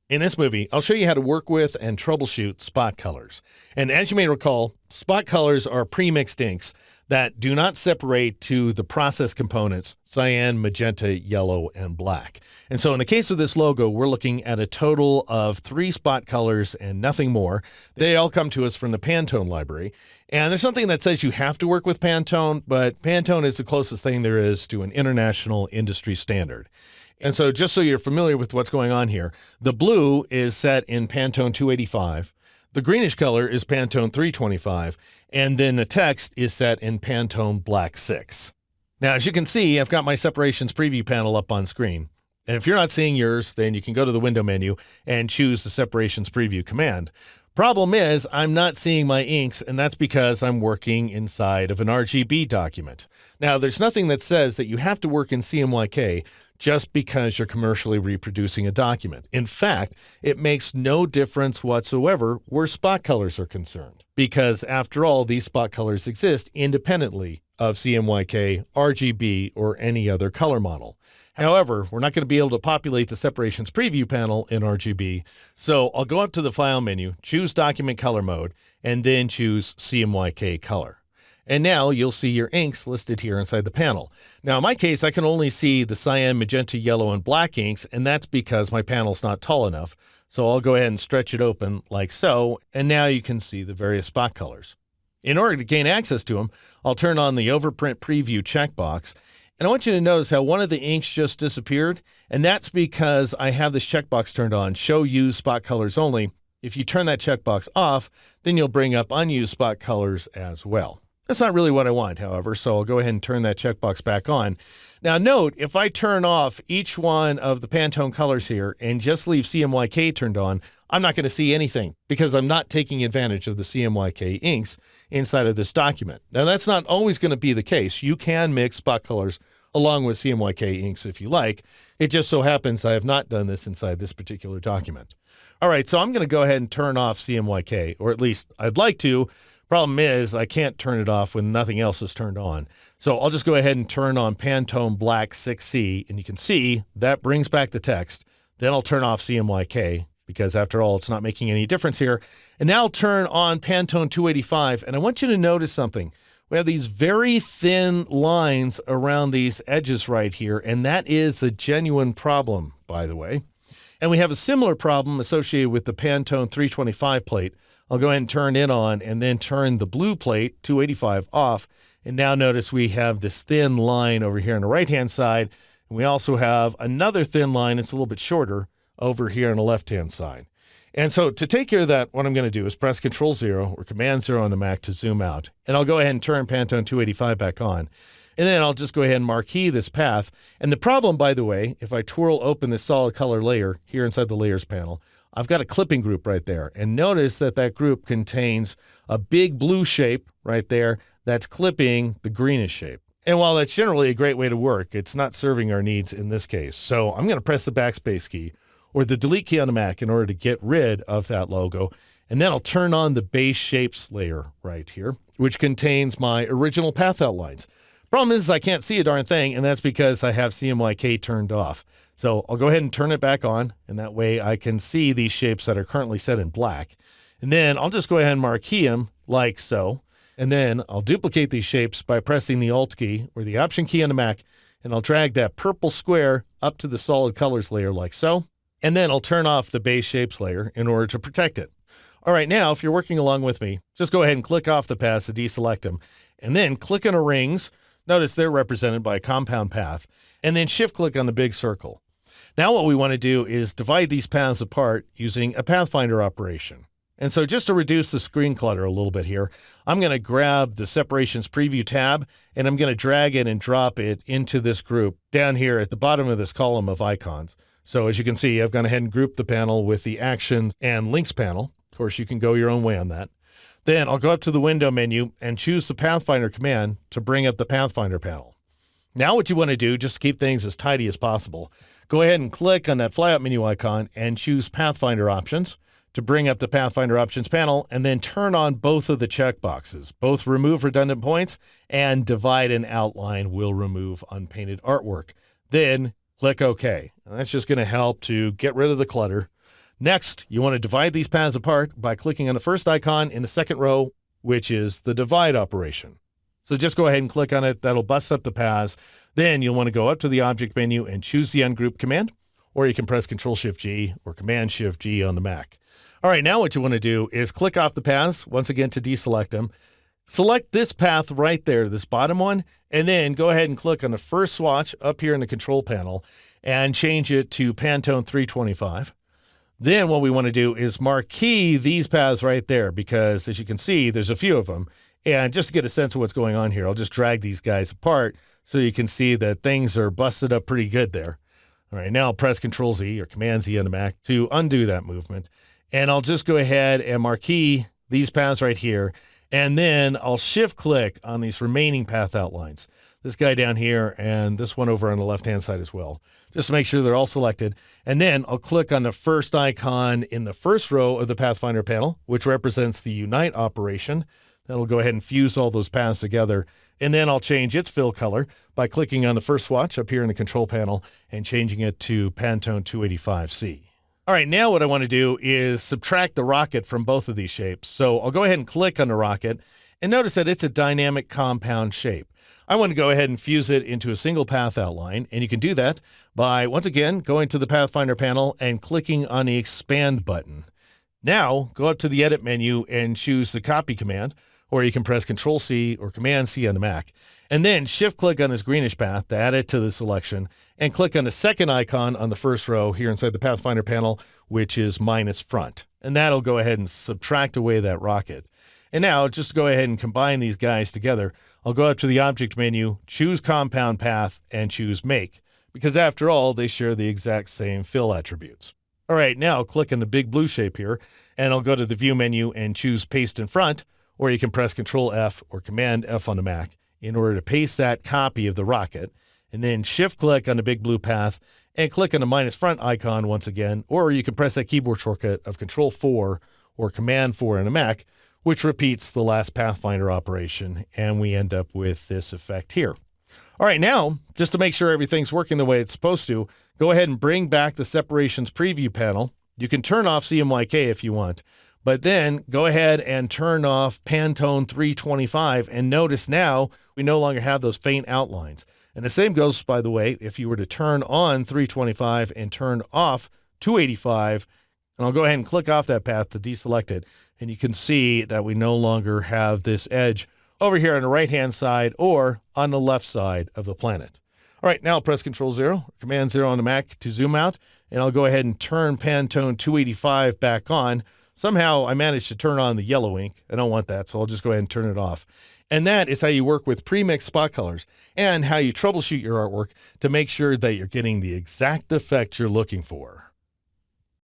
In this movie, I'll show you how to work with and troubleshoot spot colors. And as you may recall, spot colors are pre-mixed inks that do not separate to the process components, cyan, magenta, yellow, and black. And so in the case of this logo, we're looking at a total of 3 spot colors and nothing more. They all come to us from the Pantone library. And there's something that says you have to work with Pantone, but Pantone is the closest thing there is to an international industry standard. And so just so you're familiar with what's going on here, the blue is set in Pantone 285, the greenish color is Pantone 325, and then the text is set in Pantone Black 6. Now, as you can see, I've got my separations preview panel up on screen. And if you're not seeing yours, then you can go to the window menu and choose the separations preview command. Problem is, I'm not seeing my inks, and that's because I'm working inside of an RGB document. Now, there's nothing that says that you have to work in CMYK just because you're commercially reproducing a document. In fact, it makes no difference whatsoever where spot colors are concerned, because after all, these spot colors exist independently of CMYK, RGB, or any other color model. However, we're not going to be able to populate the separations preview panel in RGB, so I'll go up to the File menu, choose Document Color Mode, and then choose CMYK Color. And now you'll see your inks listed here inside the panel. Now, in my case, I can only see the cyan, magenta, yellow, and black inks, and that's because my panel's not tall enough. So I'll go ahead and stretch it open like so, and now you can see the various spot colors. In order to gain access to them, I'll turn on the Overprint Preview checkbox, and I want you to notice how one of the inks just disappeared, and that's because I have this checkbox turned on, Show Used Spot Colors Only. If you turn that checkbox off, then you'll bring up unused spot colors as well. That's not really what I want, however, so I'll go ahead and turn that checkbox back on. Now note, if I turn off each one of the Pantone colors here and just leave CMYK turned on, I'm not going to see anything because I'm not taking advantage of the CMYK inks inside of this document. Now that's not always going to be the case. You can mix spot colors along with CMYK inks if you like. It just so happens I have not done this inside this particular document. All right, so I'm going to go ahead and turn off CMYK, or at least I'd like to. Problem is, I can't turn it off when nothing else is turned on. So I'll just go ahead and turn on Pantone Black 6C, and you can see that brings back the text. Then I'll turn off CMYK, because after all, it's not making any difference here. And now I'll turn on Pantone 285, and I want you to notice something. We have these very thin lines around these edges right here, and that is a genuine problem, by the way. And we have a similar problem associated with the Pantone 325 plate. I'll go ahead and turn it on and then turn the blue plate, 285, off. And now notice we have this thin line over here on the right-hand side. And we also have another thin line, it's a little bit shorter, over here on the left-hand side. And so to take care of that, what I'm going to do is press Control-0 or Command-0 on the Mac to zoom out. And I'll go ahead and turn Pantone 285 back on. And then I'll just go ahead and marquee this path. And the problem, by the way, if I twirl open this solid color layer here inside the Layers panel, I've got a clipping group right there. And notice that that group contains a big blue shape right there that's clipping the greenish shape. And while that's generally a great way to work, it's not serving our needs in this case. So I'm going to press the backspace key or the delete key on the Mac in order to get rid of that logo. And then I'll turn on the base shapes layer right here, which contains my original path outlines. Problem is I can't see a darn thing, and that's because I have CMYK turned off. So I'll go ahead and turn it back on, and that way I can see these shapes that are currently set in black. And then I'll just go ahead and marquee them like so. And then I'll duplicate these shapes by pressing the Alt key or the Option key on the Mac, and I'll drag that purple square up to the solid colors layer like so. And then I'll turn off the base shapes layer in order to protect it. All right, now if you're working along with me, just go ahead and click off the paths to deselect them, and then click on the rings. Notice they're represented by a compound path, and then shift-click on the big circle. Now what we want to do is divide these paths apart using a Pathfinder operation. And so just to reduce the screen clutter a little bit here, I'm going to grab the Separations Preview tab, and I'm going to drag it and drop it into this group down here at the bottom of this column of icons. So as you can see, I've gone ahead and grouped the panel with the Actions and Links panel. Of course, you can go your own way on that. Then I'll go up to the Window menu and choose the Pathfinder command to bring up the Pathfinder panel. Now what you want to do, just to keep things as tidy as possible, go ahead and click on that flyout menu icon and choose Pathfinder Options to bring up the Pathfinder Options panel, and then turn on both of the checkboxes. Both Remove Redundant Points and Divide and Outline will remove unpainted artwork. Then click OK. And that's just going to help to get rid of the clutter. Next, you want to divide these paths apart by clicking on the first icon in the second row, which is the divide operation. So just go ahead and click on it. That'll bust up the paths. Then you'll want to go up to the object menu and choose the ungroup command, or you can press Control-Shift-G or Command-Shift-G on the Mac. All right, now what you want to do is click off the paths, once again to deselect them. Select this path right there, this bottom one, and then go ahead and click on the first swatch up here in the control panel and change it to Pantone 325. Then what we want to do is marquee these paths right there because, as you can see, there's a few of them. And just to get a sense of what's going on here, I'll just drag these guys apart so you can see that things are busted up pretty good there. All right, now I'll press Control-Z or Command-Z on the Mac to undo that movement. And I'll just go ahead and marquee these paths right here. And then I'll shift-click on these remaining path outlines. This guy down here and this one over on the left-hand side as well, just to make sure they're all selected. And then I'll click on the first icon in the first row of the Pathfinder panel, which represents the Unite operation. That'll go ahead and fuse all those paths together. And then I'll change its fill color by clicking on the first swatch up here in the control panel and changing it to Pantone 285C. All right, now what I want to do is subtract the rocket from both of these shapes. So I'll go ahead and click on the rocket and notice that it's a dynamic compound shape. I want to go ahead and fuse it into a single path outline, and you can do that by, once again, going to the Pathfinder panel and clicking on the Expand button. Now, go up to the Edit menu and choose the Copy command, or you can press Control-C or Command-C on the Mac, and then shift-click on this greenish path to add it to the selection, and click on the second icon on the first row here inside the Pathfinder panel, which is minus front. And that'll go ahead and subtract away that rocket. And now, just go ahead and combine these guys together. I'll go up to the Object menu, choose Compound Path, and choose Make, because after all, they share the exact same fill attributes. All right, now click on the big blue shape here, and I'll go to the View menu and choose Paste in Front, or you can press Control-F or Command-F on the Mac in order to paste that copy of the rocket, and then shift-click on the big blue path and click on the minus front icon once again, or you can press that keyboard shortcut of Control-4 or Command-4 on the Mac, which repeats the last Pathfinder operation, and we end up with this effect here. All right, now, just to make sure everything's working the way it's supposed to, go ahead and bring back the Separations Preview panel. You can turn off CMYK if you want, but then go ahead and turn off Pantone 325, and notice now we no longer have those faint outlines. And the same goes, by the way, if you were to turn on 325 and turn off 285, and I'll go ahead and click off that path to deselect it, and you can see that we no longer have this edge over here on the right-hand side or on the left side of the planet. All right, now I'll press Control-0, Command-0 on the Mac to zoom out, and I'll go ahead and turn Pantone 285 back on. Somehow I managed to turn on the yellow ink. I don't want that, so I'll just go ahead and turn it off. And that is how you work with pre-mixed spot colors and how you troubleshoot your artwork to make sure that you're getting the exact effect you're looking for.